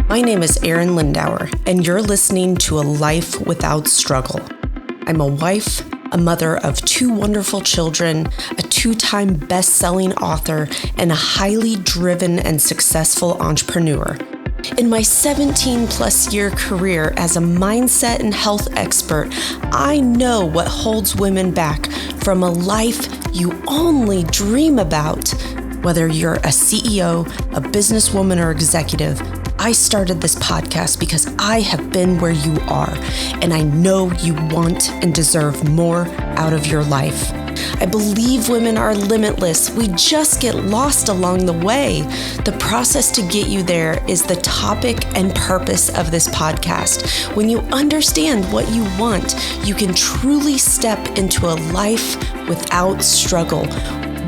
My name is Arin Lindauer, and you're listening to A Life Without Struggle. I'm a wife, a mother of 2 wonderful children, a 2-time best-selling author, and a highly driven and successful entrepreneur. In my 17-plus year career as a mindset and health expert, I know what holds women back from a life you only dream about. Whether you're a CEO, a businesswoman, or executive, I started this podcast because I have been where you are, and I know you want and deserve more out of your life. I believe women are limitless. We just get lost along the way. The process to get you there is the topic and purpose of this podcast. When you understand what you want, you can truly step into a life without struggle.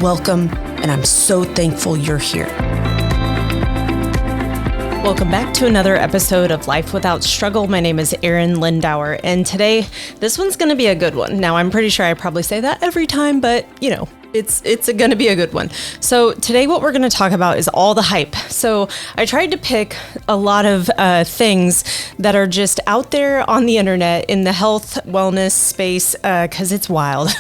Welcome, and I'm so thankful you're here. Welcome back to another episode of Life Without Struggle. My name is Arin Lindauer, and today, this one's going to be a good one. Now, I'm pretty sure I probably say that every time, but it's going to be a good one. So today what we're going to talk about is all the hype. So I tried to pick a lot of things that are just out there on the internet in the health wellness space because it's wild.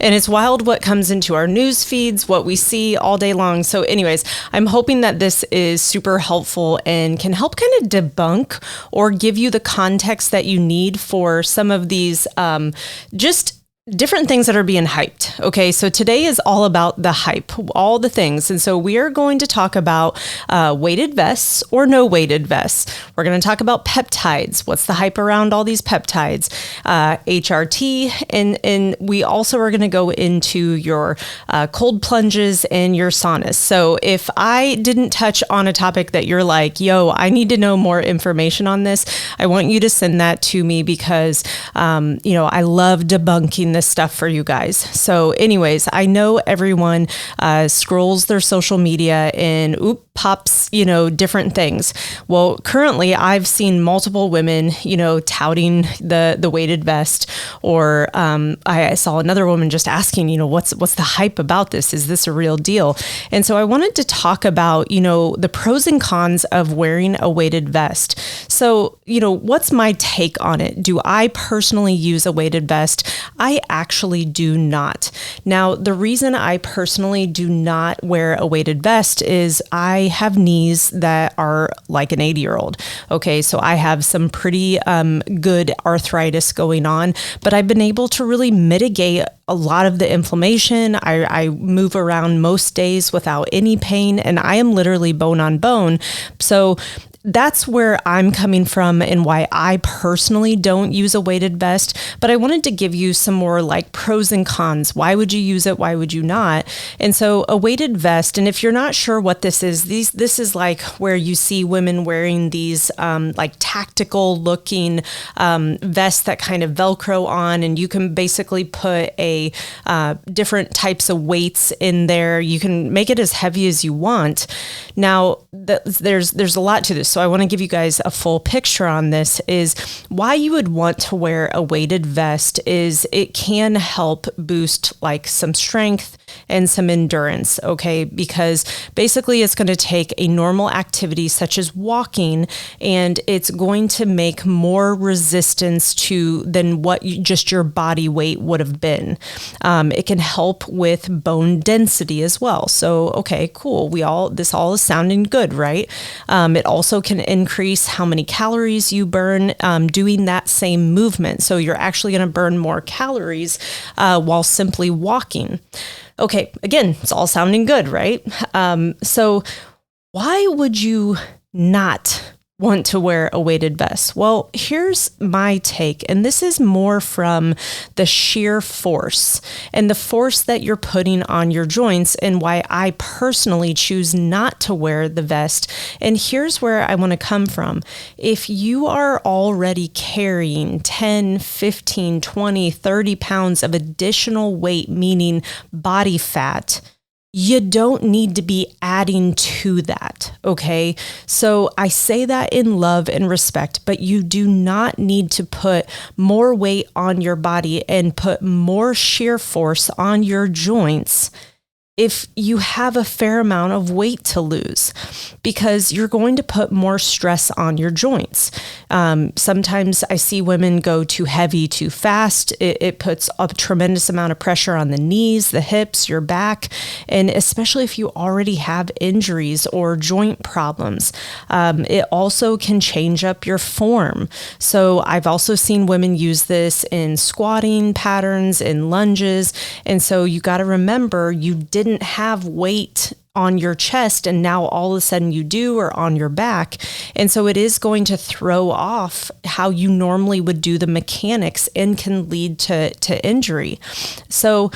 And it's wild what comes into our news feeds, what we see all day long. So anyways, I'm hoping that this is super helpful and can help kind of debunk or give you the context that you need for some of these just different things that are being hyped. Okay, so today is all about the hype, all the things. And so we are going to talk about weighted vests or no weighted vests. We're going to talk about peptides. What's the hype around all these peptides? HRT. And we also are going to go into your cold plunges and your saunas. So if I didn't touch on a topic that you're like, yo, I need to know more information on this, I want you to send that to me because, I love debunking this stuff for you guys. So anyways, I know everyone scrolls their social media and pops, different things. Well, currently I've seen multiple women, touting the weighted vest, or I saw another woman just asking, what's the hype about this? Is this a real deal? And so I wanted to talk about, the pros and cons of wearing a weighted vest. So, what's my take on it? Do I personally use a weighted vest? I actually do not. Now, the reason I personally do not wear a weighted vest is I have knees that are like an 80-year-old. Okay, so I have some pretty good arthritis going on, but I've been able to really mitigate a lot of the inflammation. I move around most days without any pain, and I am literally bone on bone. So that's where I'm coming from and why I personally don't use a weighted vest. But I wanted to give you some more like pros and cons. Why would you use it? Why would you not? And so a weighted vest, and if you're not sure what this is, this is like where you see women wearing these like tactical looking vests that kind of Velcro on, and you can basically put a different types of weights in there. You can make it as heavy as you want. Now, there's a lot to this. So I want to give you guys a full picture on this. Is why you would want to wear a weighted vest is it can help boost like some strength and some endurance, okay? Because basically it's going to take a normal activity such as walking, and it's going to make more resistance than what just your body weight would have been. It can help with bone density as well. So, okay, cool. This all is sounding good, right? It also can increase how many calories you burn doing that same movement. So you're actually going to burn more calories while simply walking. Okay, again, it's all sounding good, right? So why would you not want to wear a weighted vest? Well, here's my take, and this is more from the sheer force and the force that you're putting on your joints, and why I personally choose not to wear the vest. And here's where I want to come from. If you are already carrying 10, 15, 20, 30 pounds of additional weight, meaning body fat, you don't need to be adding to that, okay? So I say that in love and respect, but you do not need to put more weight on your body and put more shear force on your joints if you have a fair amount of weight to lose, because you're going to put more stress on your joints. Sometimes I see women go too heavy, too fast. It puts a tremendous amount of pressure on the knees, the hips, your back, and especially if you already have injuries or joint problems. It also can change up your form. So I've also seen women use this in squatting patterns, in lunges. And so you got to remember, you didn't have weight on your chest and now all of a sudden you do, or on your back. And so it is going to throw off how you normally would do the mechanics and can lead to injury. So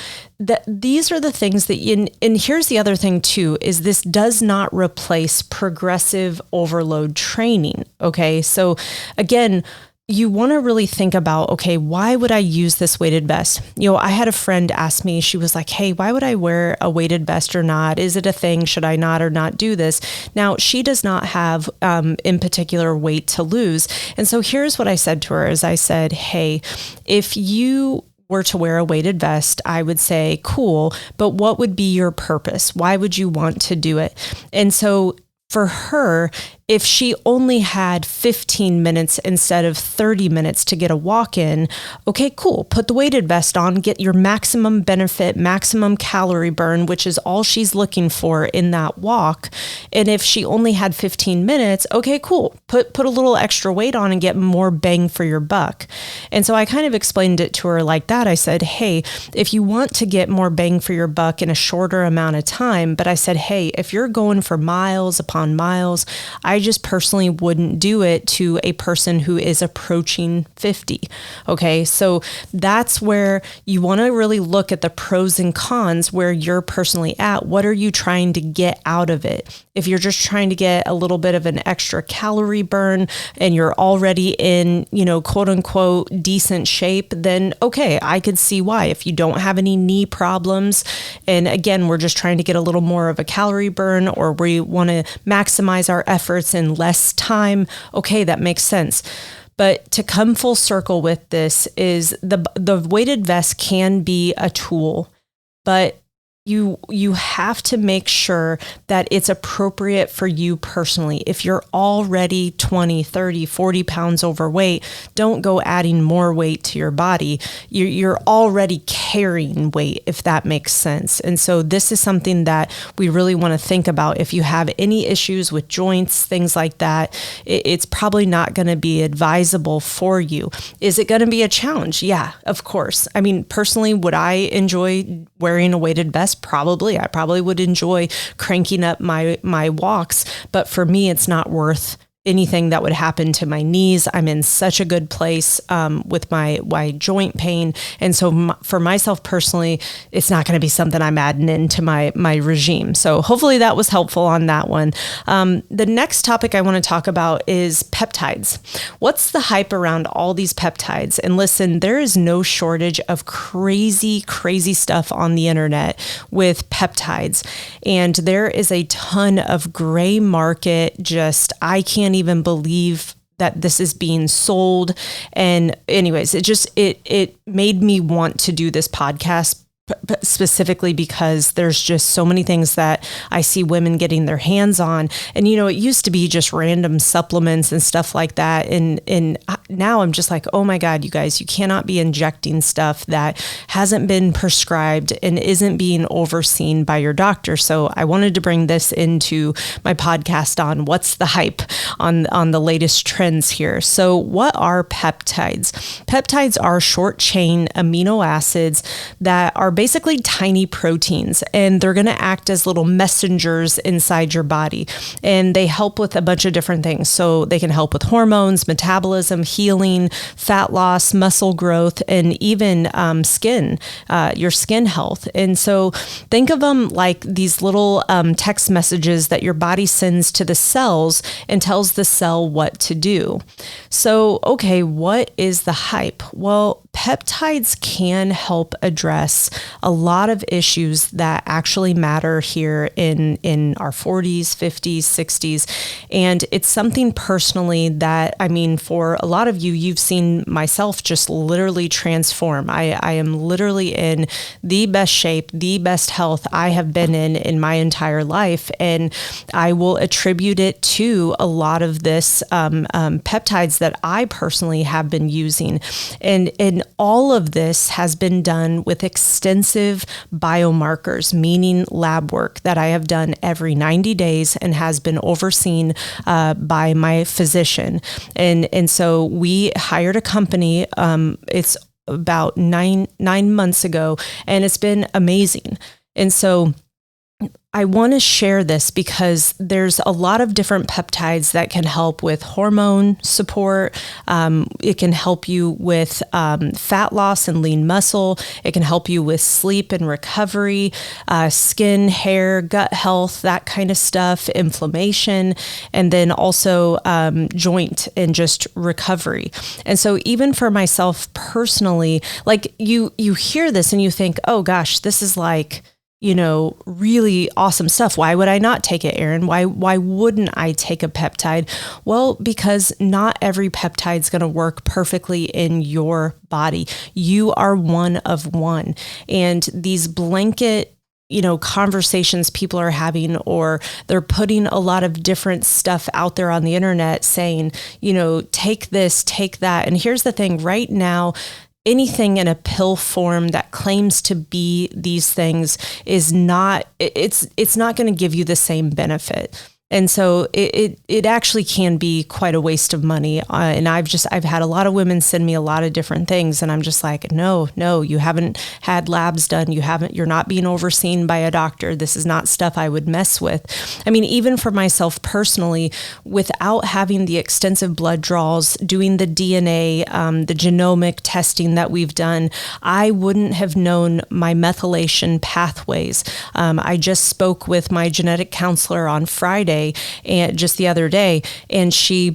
these are the things that and here's the other thing too, is this does not replace progressive overload training. Okay. So again, you want to really think about, okay, why would I use this weighted vest? I had a friend ask me, she was like, hey, why would I wear a weighted vest or not? Is it a thing? Should I not or not do this? Now, she does not have in particular weight to lose. And so here's what I said to her is I said, hey, if you were to wear a weighted vest, I would say, cool, but what would be your purpose? Why would you want to do it? And so for her, if she only had 15 minutes instead of 30 minutes to get a walk in, okay, cool. Put the weighted vest on, get your maximum benefit, maximum calorie burn, which is all she's looking for in that walk. And if she only had 15 minutes, okay, cool. Put a little extra weight on and get more bang for your buck. And so I kind of explained it to her like that. I said, hey, if you want to get more bang for your buck in a shorter amount of time, but I said, hey, if you're going for miles upon miles, I just personally wouldn't do it to a person who is approaching 50. Okay. So that's where you want to really look at the pros and cons where you're personally at. What are you trying to get out of it? If you're just trying to get a little bit of an extra calorie burn and you're already in, quote unquote, decent shape, then okay, I could see why. If you don't have any knee problems, and again, we're just trying to get a little more of a calorie burn, or we want to maximize our efforts in less time, okay, that makes sense. But to come full circle with this is the weighted vest can be a tool, but you have to make sure that it's appropriate for you personally. If you're already 20, 30, 40 pounds overweight, don't go adding more weight to your body. You're already carrying weight, if that makes sense. And so this is something that we really want to think about. If you have any issues with joints, things like that, it's probably not going to be advisable for you. Is it going to be a challenge? Yeah, of course. I mean, personally, would I enjoy wearing a weighted vest? Probably. I probably would enjoy cranking up my walks, but for me, it's not worth anything that would happen to my knees. I'm in such a good place with my joint pain. And so for myself personally, it's not going to be something I'm adding into my regime. So hopefully that was helpful on that one. The next topic I want to talk about is peptides. What's the hype around all these peptides? And listen, there is no shortage of crazy stuff on the internet with peptides. And there is a ton of gray market, I can't even believe that this is being sold. And anyways, it made me want to do this podcast specifically because there's just so many things that I see women getting their hands on. And, it used to be just random supplements and stuff like that. And now I'm just like, oh my God, you guys, you cannot be injecting stuff that hasn't been prescribed and isn't being overseen by your doctor. So I wanted to bring this into my podcast on what's the hype on the latest trends here. So what are peptides? Peptides are short chain amino acids that are basically tiny proteins, and they're going to act as little messengers inside your body. And they help with a bunch of different things. So they can help with hormones, metabolism, healing, fat loss, muscle growth, and even your skin health. And so think of them like these little text messages that your body sends to the cells and tells the cell what to do. So, okay, what is the hype? Well, peptides can help address a lot of issues that actually matter here in our 40s, 50s, 60s. And it's something personally that, I mean, for a lot of you, you've seen myself just literally transform. I am literally in the best shape, the best health I have been in my entire life. And I will attribute it to a lot of this peptides that I personally have been using. And all of this has been done with extensive biomarkers, meaning lab work that I have done every 90 days and has been overseen by my physician. And so we hired a company. It's about nine months ago, and it's been amazing. And so I want to share this because there's a lot of different peptides that can help with hormone support. It can help you with fat loss and lean muscle. It can help you with sleep and recovery, skin, hair, gut health, that kind of stuff, inflammation, and then also joint and just recovery. And so even for myself personally, like you hear this and you think, oh gosh, this is like, really awesome stuff. Why would I not take it, Arin? Why wouldn't I take a peptide? Well, because not every peptide is going to work perfectly in your body. You are one of one. And these blanket conversations people are having, or they're putting a lot of different stuff out there on the internet saying, take this, take that. And here's the thing, right now, anything in a pill form that claims to be these things is not, it's not going to give you the same benefit. And so it actually can be quite a waste of money. And I've had a lot of women send me a lot of different things. And I'm just like, no, you haven't had labs done. You're not being overseen by a doctor. This is not stuff I would mess with. I mean, even for myself personally, without having the extensive blood draws, doing the DNA, the genomic testing that we've done, I wouldn't have known my methylation pathways. I just spoke with my genetic counselor on Friday, and just the other day, and she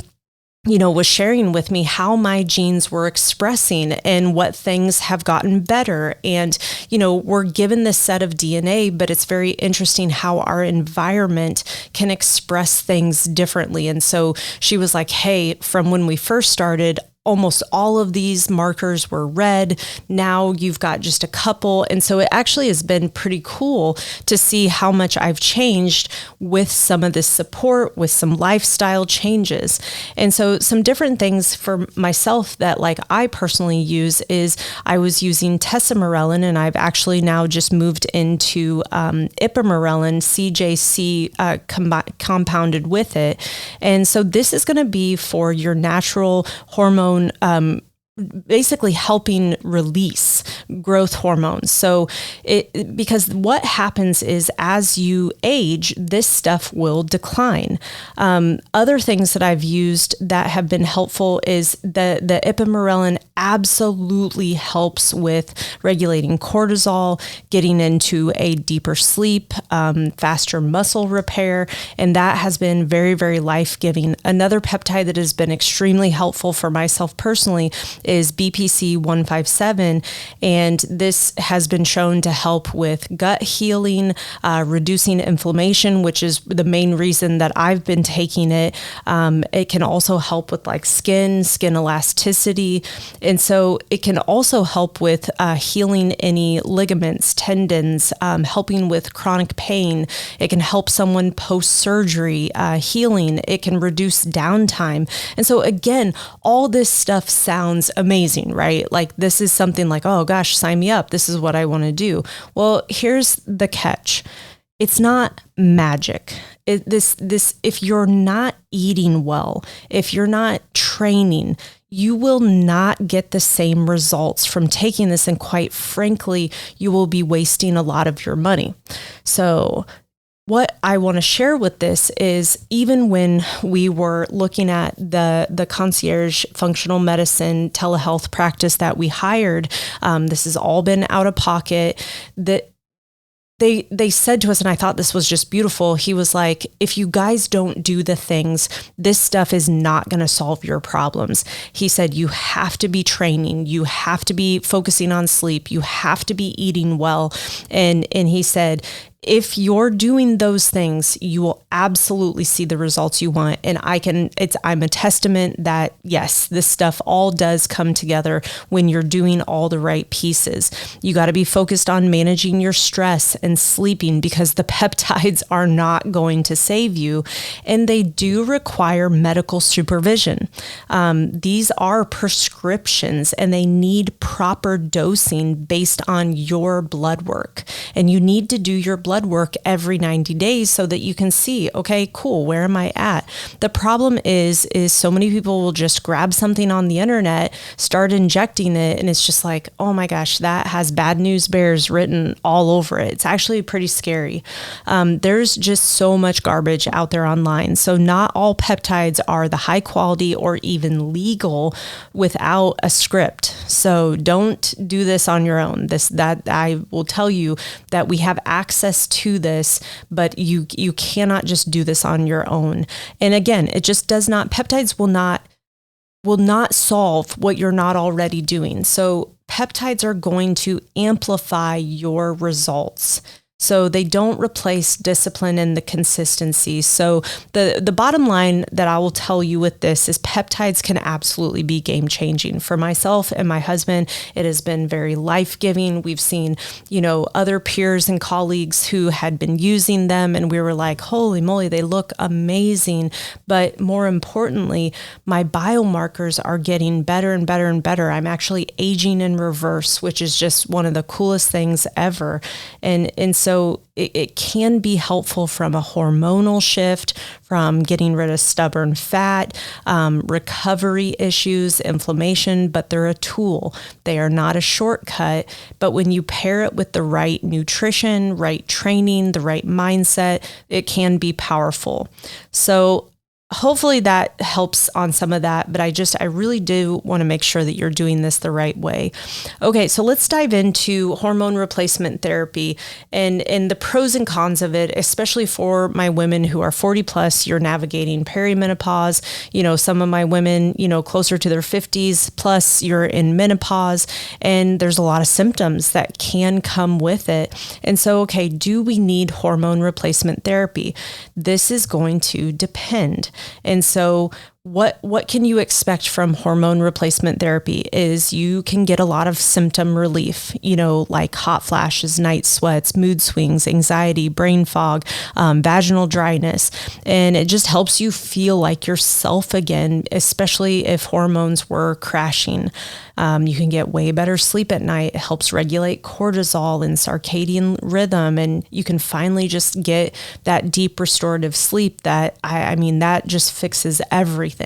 was sharing with me how my genes were expressing and what things have gotten better. And, we're given this set of DNA, but it's very interesting how our environment can express things differently. And so she was like, hey, from when we first started, almost all of these markers were red. Now you've got just a couple. And so it actually has been pretty cool to see how much I've changed with some of this support, with some lifestyle changes. And so some different things for myself that like I personally use is I was using tesamorelin, and I've actually now just moved into ipamorelin, CJC compounded with it. And so this is going to be for your natural hormone, basically helping release growth hormones. So because what happens is as you age, this stuff will decline. Other things that I've used that have been helpful is the ipamorelin absolutely helps with regulating cortisol, getting into a deeper sleep, faster muscle repair, and that has been very, very life-giving. Another peptide that has been extremely helpful for myself personally is BPC 157, and this has been shown to help with gut healing, reducing inflammation, which is the main reason that I've been taking it. It can also help with like skin elasticity, and so it can also help with healing any ligaments, tendons, helping with chronic pain. It can help someone post-surgery, healing. It can reduce downtime. And so again, all this stuff sounds amazing, right? Like this is something like, oh gosh, sign me up. This is what I want to do. Well, here's the catch. It's not magic. If you're not eating well, if you're not training, you will not get the same results from taking this. And quite frankly, you will be wasting a lot of your money. So what I want to share with this is even when we were looking at the concierge functional medicine telehealth practice that we hired, this has all been out of pocket. they said to us, and I thought this was just beautiful. He was like, if you guys don't do the things, this stuff is not going to solve your problems. He said, you have to be training. You have to be focusing on sleep. You have to be eating well. And he said, if you're doing those things, you will absolutely see the results you want. And I'm a testament that yes, this stuff all does come together when you're doing all the right pieces. You got to be focused on managing your stress and sleeping, because the peptides are not going to save you. And they do require medical supervision. These are prescriptions and they need proper dosing based on your blood work. And you need to do your blood work every 90 days so that you can see, okay, cool, where am I at? The problem is so many people will just grab something on the internet, start injecting it, and it's just like, oh my gosh, that has bad news bears written all over it. It's actually pretty scary. There's just so much garbage out there online. So not all peptides are the high quality or even legal without a script. So don't do this on your own. That I will tell you that we have access to this, but you cannot just do this on your own. And again, it just does not, peptides will not solve what you're not already doing. So peptides are going to amplify your results. So they don't replace discipline and the consistency. So the bottom line that I will tell you with this is peptides can absolutely be game changing. For myself and my husband, it has been very life-giving. We've seen, other peers and colleagues who had been using them, and we were like, holy moly, they look amazing. But more importantly, my biomarkers are getting better and better and better. I'm actually aging in reverse, which is just one of the coolest things ever. And so it can be helpful from a hormonal shift, from getting rid of stubborn fat, recovery issues, inflammation, but they're a tool. They are not a shortcut. But when you pair it with the right nutrition, right training, the right mindset, it can be powerful. So hopefully that helps on some of that, but I really do want to make sure that you're doing this the right way. Okay, so let's dive into hormone replacement therapy and the pros and cons of it, especially for my women who are 40 plus. You're navigating perimenopause. Some of my women, closer to their 50s plus, you're in menopause, and there's a lot of symptoms that can come with it. And so, okay, do we need hormone replacement therapy? This is going to depend. And so what can you expect from hormone replacement therapy is you can get a lot of symptom relief, like hot flashes, night sweats, mood swings, anxiety, brain fog, vaginal dryness. And it just helps you feel like yourself again, especially if hormones were crashing. You can get way better sleep at night. It helps regulate cortisol and circadian rhythm. And you can finally just get that deep restorative sleep that, that just fixes everything.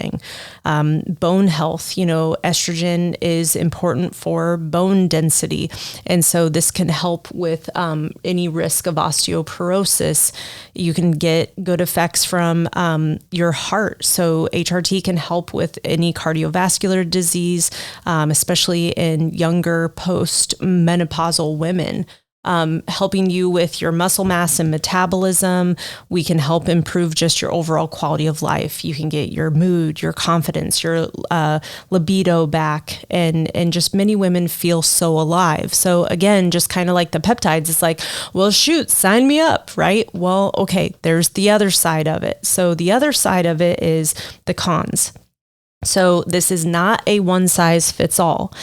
Bone health, estrogen is important for bone density. And so this can help with any risk of osteoporosis. You can get good effects from your heart. So HRT can help with any cardiovascular disease, especially in younger post-menopausal women. Helping you with your muscle mass and metabolism. We can help improve just your overall quality of life. You can get your mood, your confidence, your libido back, and just many women feel so alive. So again, just kind of like the peptides, it's like, well, shoot, sign me up, right? Well, okay, there's the other side of it. So the other side of it is the cons. So this is not a one size fits all.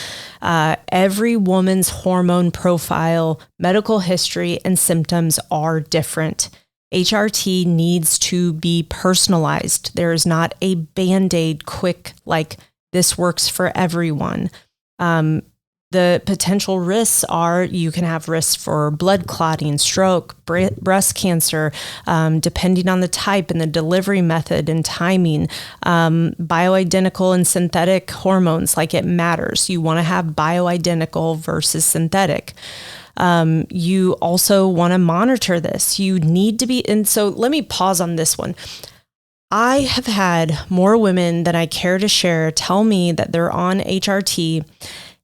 Every woman's hormone profile, medical history, and symptoms are different. HRT needs to be personalized. There is not a Band-Aid quick, like this works for everyone. The potential risks are you can have risks for blood clotting, stroke, breast cancer, depending on the type and the delivery method and timing. Bioidentical and synthetic hormones, like it matters. You want to have bioidentical versus synthetic. You also want to monitor this. You need to be, and so let me pause on this one. I have had more women than I care to share tell me that they're on HRT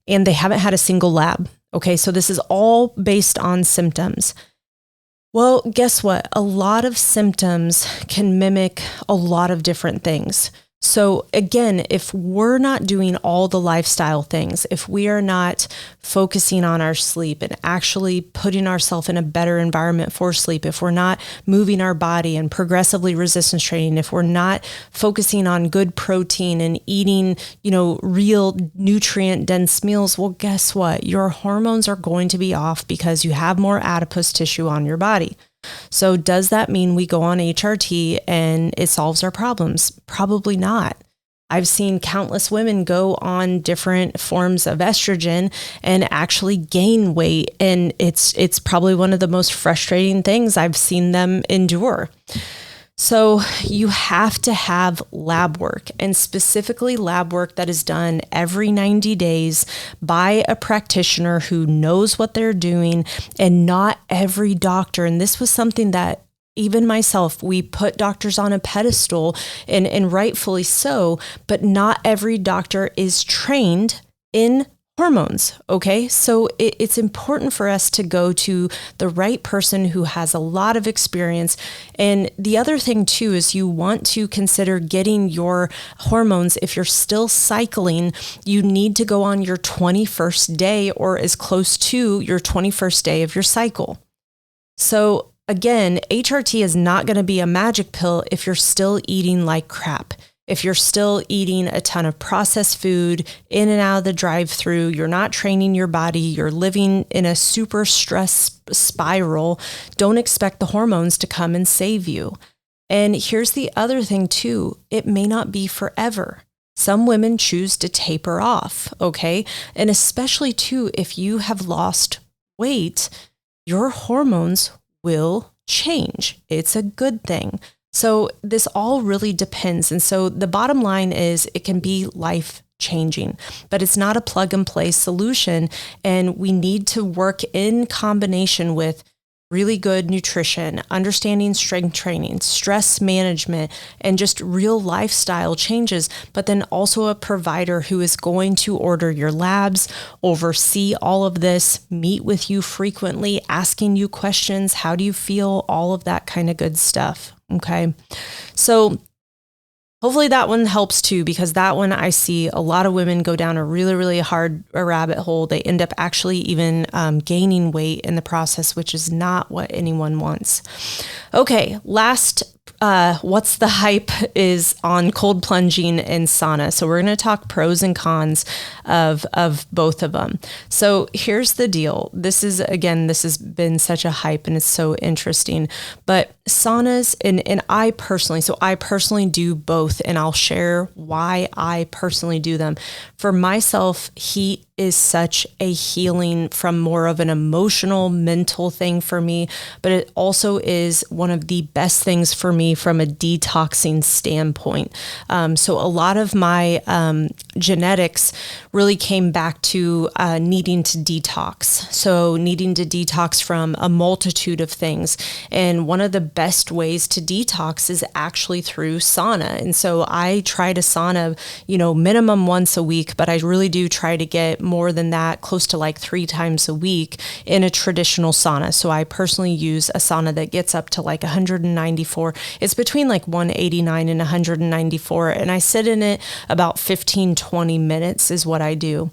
and they haven't had a single lab. Okay, so this is all based on symptoms. Well, guess what? A lot of symptoms can mimic a lot of different things. So again, if we're not doing all the lifestyle things, if we are not focusing on our sleep and actually putting ourselves in a better environment for sleep, if we're not moving our body and progressively resistance training, if we're not focusing on good protein and eating, real nutrient dense meals, well, guess what? Your hormones are going to be off because you have more adipose tissue on your body. So does that mean we go on HRT and it solves our problems? Probably not. I've seen countless women go on different forms of estrogen and actually gain weight. And it's probably one of the most frustrating things I've seen them endure. So you have to have lab work, and specifically lab work that is done every 90 days by a practitioner who knows what they're doing, and not every doctor. And this was something that even myself, we put doctors on a pedestal, and rightfully so, but not every doctor is trained in hormones. Okay. So it's important for us to go to the right person who has a lot of experience. And the other thing too, is you want to consider getting your hormones. If you're still cycling, you need to go on your 21st day or as close to your 21st day of your cycle. So again, HRT is not going to be a magic pill if you're still eating like crap. If you're still eating a ton of processed food in and out of the drive-through, you're not training your body, you're living in a super stress spiral, don't expect the hormones to come and save you. And here's the other thing too, it may not be forever. Some women choose to taper off, okay? And especially too, if you have lost weight, your hormones will change. It's a good thing. So this all really depends. And so the bottom line is it can be life changing, but it's not a plug and play solution. And we need to work in combination with really good nutrition, understanding strength training, stress management, and just real lifestyle changes, but then also a provider who is going to order your labs, oversee all of this, meet with you frequently, asking you questions. How do you feel? All of that kind of good stuff. Okay. So hopefully that one helps too, because that one I see a lot of women go down a really, really hard rabbit hole. They end up actually even gaining weight in the process, which is not what anyone wants. Okay. Last what's the hype is on cold plunging and sauna. So we're going to talk pros and cons of both of them. So here's the deal. This has been such a hype and it's so interesting, but saunas and I personally do both, and I'll share why I personally do them. For myself, heat is such a healing from more of an emotional, mental thing for me, but it also is one of the best things for me from a detoxing standpoint. So a lot of my genetics really came back to needing to detox. So needing to detox from a multitude of things. And one of the best ways to detox is actually through sauna. And so I try to sauna, minimum once a week, but I really do try to get more than that, close to like 3 times a week in a traditional sauna. So I personally use a sauna that gets up to like 194. It's between like 189 and 194. And I sit in it about 15-20 minutes is what I do.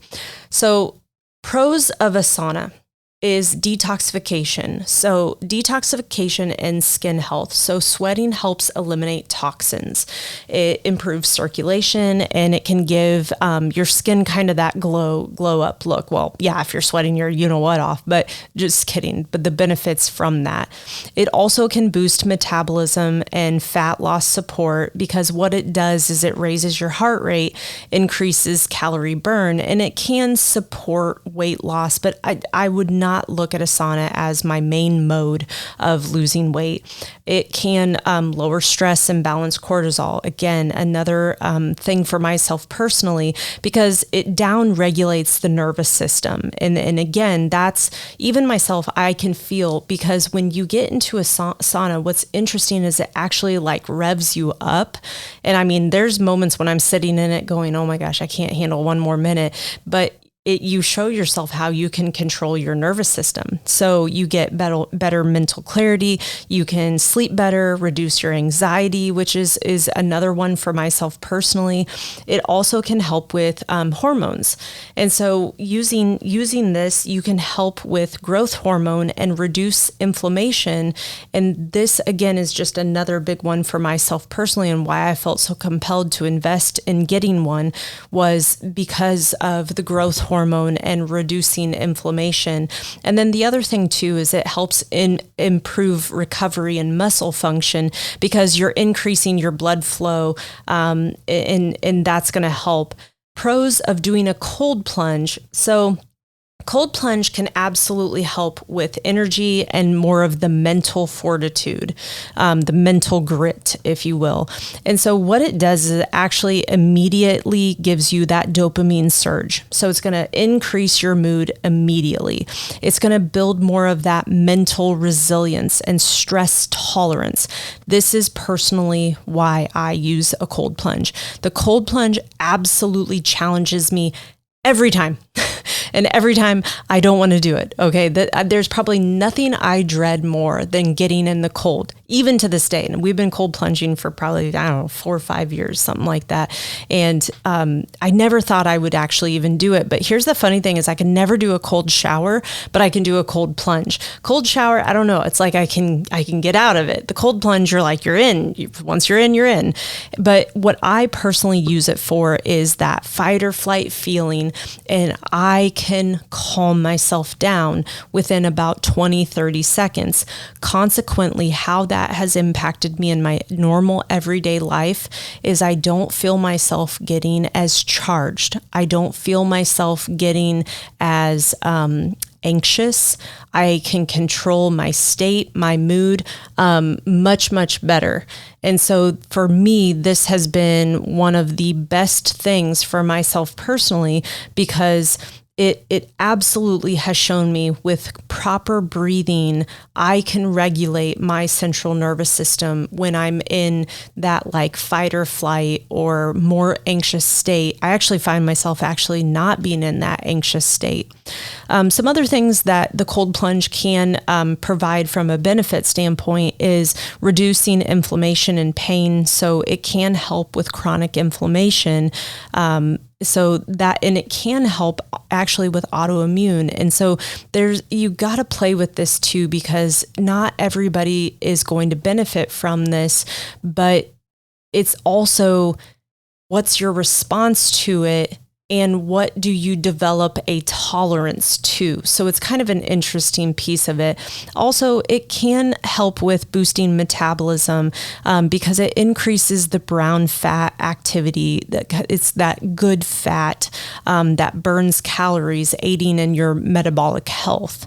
So pros of a sauna is detoxification. So detoxification and skin health. So sweating helps eliminate toxins. It improves circulation and it can give your skin kind of that glow up look. Well, yeah, if you're sweating your off, but just kidding. But the benefits from that. It also can boost metabolism and fat loss support, because what it does is it raises your heart rate, increases calorie burn, and it can support weight loss. But I would not look at a sauna as my main mode of losing weight. It can lower stress and balance cortisol. Again, another thing for myself personally, because it down regulates the nervous system. And again, that's even myself, I can feel, because when you get into a sauna, what's interesting is it actually like revs you up. And I mean, there's moments when I'm sitting in it going, oh my gosh, I can't handle one more minute. But you show yourself how you can control your nervous system. So you get better mental clarity, you can sleep better, reduce your anxiety, which is another one for myself personally. It also can help with hormones. And so using this, you can help with growth hormone and reduce inflammation. And this, again, is just another big one for myself personally, and why I felt so compelled to invest in getting one was because of the growth hormone and reducing inflammation. And then the other thing too is it helps improve recovery and muscle function, because you're increasing your blood flow, and that's going to help. Pros of doing a cold plunge. So cold plunge can absolutely help with energy and more of the mental fortitude, the mental grit, if you will. And so what it does is it actually immediately gives you that dopamine surge. So it's going to increase your mood immediately. It's going to build more of that mental resilience and stress tolerance. This is personally why I use a cold plunge. The cold plunge absolutely challenges me every time. And every time I don't want to do it. Okay. There's probably nothing I dread more than getting in the cold, even to this day. And we've been cold plunging for probably, I don't know, 4 or 5 years, something like that. And I never thought I would actually even do it. But here's the funny thing is I can never do a cold shower, but I can do a cold plunge. Cold shower, I don't know. It's like I can get out of it. The cold plunge, you're like, you're in. Once you're in, you're in. But what I personally use it for is that fight or flight feeling. And I can calm myself down within about 20, 30 seconds. Consequently, how that has impacted me in my normal everyday life is I don't feel myself getting as charged. I don't feel myself getting as anxious. I can control my state, my mood, much, much better. And so for me, this has been one of the best things for myself personally, because it absolutely has shown me with proper breathing, I can regulate my central nervous system when I'm in that like fight or flight or more anxious state. I actually find myself actually not being in that anxious state. Some other things that the cold plunge can provide from a benefit standpoint is reducing inflammation and pain. So it can help with chronic inflammation. So that, and it can help actually with autoimmune. And so you got to play with this too, because not everybody is going to benefit from this, but it's also what's your response to it and what do you develop a tolerance to? So it's kind of an interesting piece of it. Also, it can help with boosting metabolism because it increases the brown fat activity. It's that good fat that burns calories, aiding in your metabolic health.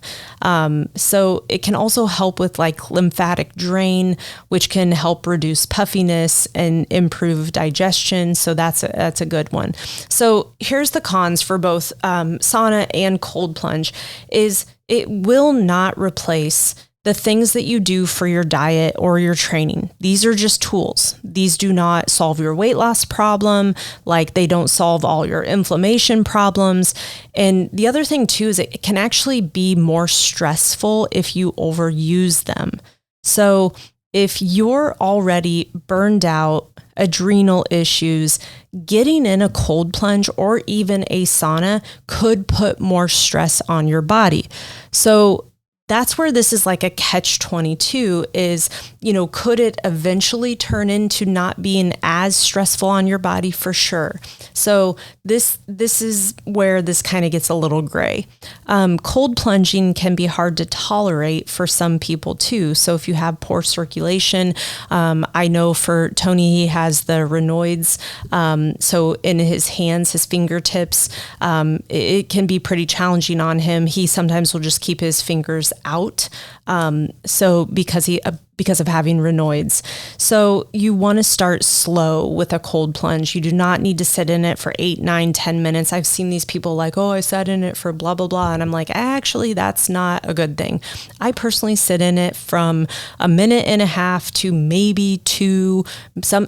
So it can also help with like lymphatic drain, which can help reduce puffiness and improve digestion. So that's a good one. So here's the cons for both sauna and cold plunge is it will not replace the things that you do for your diet or your training. These are just tools. These do not solve your weight loss problem, like they don't solve all your inflammation problems. And the other thing too is it can actually be more stressful if you overuse them. So if you're already burned out, adrenal issues, getting in a cold plunge or even a sauna could put more stress on your body. So that's where this is like a catch-22 is, could it eventually turn into not being as stressful on your body? For sure. So this is where this kind of gets a little gray. Cold plunging can be hard to tolerate for some people too. So if you have poor circulation, I know for Tony, he has the Raynaud's. So in his hands, his fingertips, it can be pretty challenging on him. He sometimes will just keep his fingers out. So because because of having Raynaud's. So you want to start slow with a cold plunge. You do not need to sit in it for 8, 9, 10 minutes. I've seen these people like, oh, I sat in it for blah, blah, blah. And I'm like, actually, that's not a good thing. I personally sit in it from a minute and a half to maybe 2.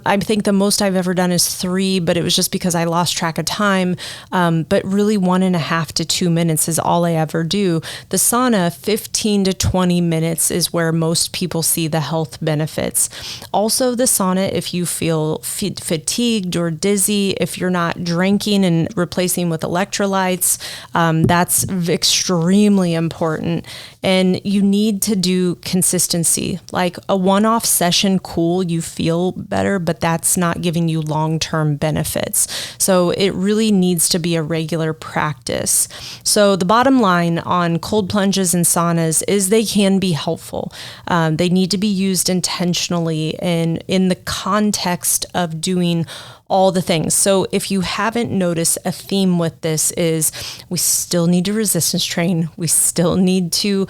I think the most I've ever done is 3, but it was just because I lost track of time. But really 1.5 to 2 minutes is all I ever do. The sauna, 15 to 20 minutes is where most people see the health benefits. Also, the sauna, if you feel fatigued or dizzy, if you're not drinking and replacing with electrolytes, that's extremely important. And you need to do consistency. Like a one-off session, cool, you feel better, but that's not giving you long-term benefits. So it really needs to be a regular practice. So the bottom line on cold plunges and saunas is they can be helpful. They need to be used intentionally and in the context of doing all the things. So if you haven't noticed, a theme with this is we still need to resistance train. We still need to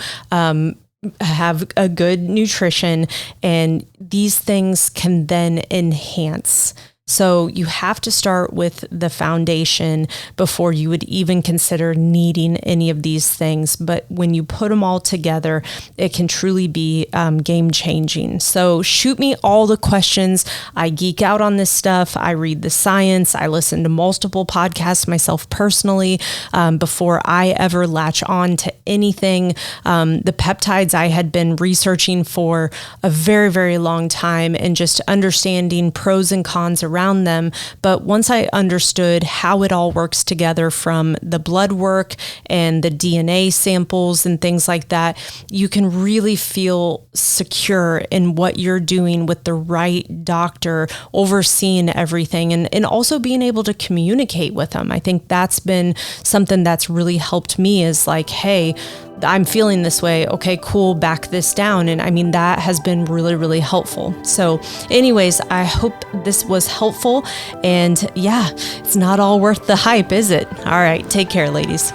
have a good nutrition, and these things can then enhance. So you have to start with the foundation before you would even consider needing any of these things. But when you put them all together, it can truly be game changing. So shoot me all the questions. I geek out on this stuff. I read the science. I listen to multiple podcasts myself personally before I ever latch on to anything. The peptides I had been researching for a very, very long time and just understanding pros and cons around them. But once I understood how it all works together from the blood work and the DNA samples and things like that, you can really feel secure in what you're doing with the right doctor overseeing everything and also being able to communicate with them. I think that's been something that's really helped me is like, hey, I'm feeling this way. Okay, cool. Back this down. And I mean, that has been really, really helpful. So anyways, I hope this was helpful. And yeah, it's not all worth the hype, is it? All right. Take care, ladies.